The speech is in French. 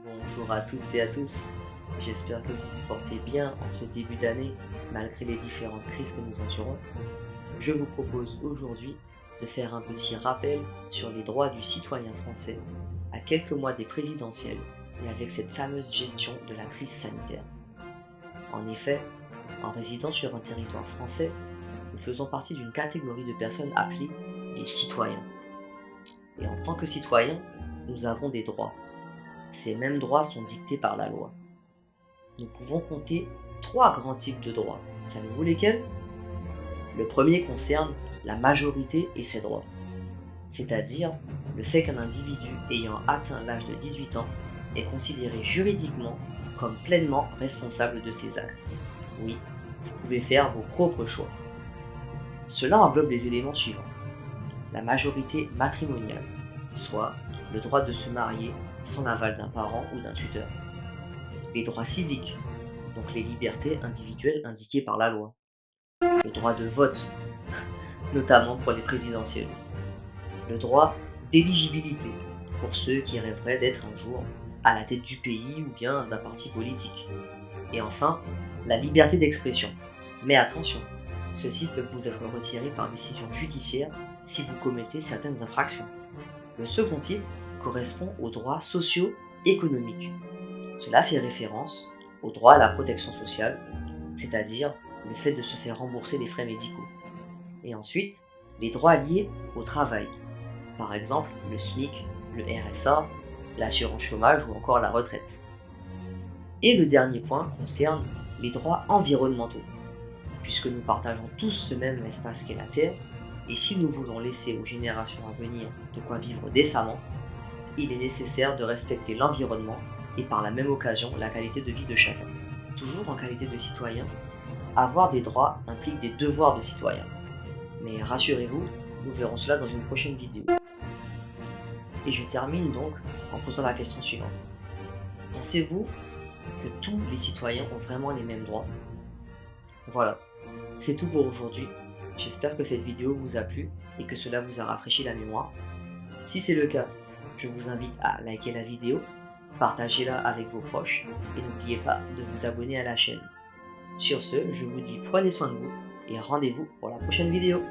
Bonjour à toutes et à tous, j'espère que vous vous portez bien en ce début d'année malgré les différentes crises que nous endurons. Je vous propose aujourd'hui de faire un petit rappel sur les droits du citoyen français à quelques mois des présidentielles et avec cette fameuse gestion de la crise sanitaire. En effet, en résidant sur un territoire français, nous faisons partie d'une catégorie de personnes appelées les citoyens. Et en tant que citoyens, nous avons des droits. Ces mêmes droits sont dictés par la loi. Nous pouvons compter trois grands types de droits. Savez-vous lesquels? Le premier concerne la majorité et ses droits, c'est-à-dire le fait qu'un individu ayant atteint l'âge de 18 ans est considéré juridiquement comme pleinement responsable de ses actes. Oui, vous pouvez faire vos propres choix. Cela englobe les éléments suivants. La majorité matrimoniale, soit le droit de se marier sans l'aval d'un parent ou d'un tuteur. Les droits civiques, donc les libertés individuelles indiquées par la loi. Le droit de vote, notamment pour les présidentielles. Le droit d'éligibilité, pour ceux qui rêveraient d'être un jour à la tête du pays ou bien d'un parti politique. Et enfin, la liberté d'expression. Mais attention, ceci peut vous être retiré par décision judiciaire si vous commettez certaines infractions. Le second type correspond aux droits socio-économiques. Cela fait référence au droit à la protection sociale, c'est-à-dire le fait de se faire rembourser les frais médicaux. Et ensuite, les droits liés au travail, par exemple le SMIC, le RSA, l'assurance chômage ou encore la retraite. Et le dernier point concerne les droits environnementaux, puisque nous partageons tous ce même espace qu'est la Terre, et si nous voulons laisser aux générations à venir de quoi vivre décemment, il est nécessaire de respecter l'environnement et par la même occasion la qualité de vie de chacun. Toujours en qualité de citoyen, avoir des droits implique des devoirs de citoyen. Mais rassurez-vous, nous verrons cela dans une prochaine vidéo. Et je termine donc en posant la question suivante. Pensez-vous que tous les citoyens ont vraiment les mêmes droits? Voilà, c'est tout pour aujourd'hui. J'espère que cette vidéo vous a plu et que cela vous a rafraîchi la mémoire. Si c'est le cas, je vous invite à liker la vidéo, partagez-la avec vos proches et n'oubliez pas de vous abonner à la chaîne. Sur ce, je vous dis prenez soin de vous et rendez-vous pour la prochaine vidéo.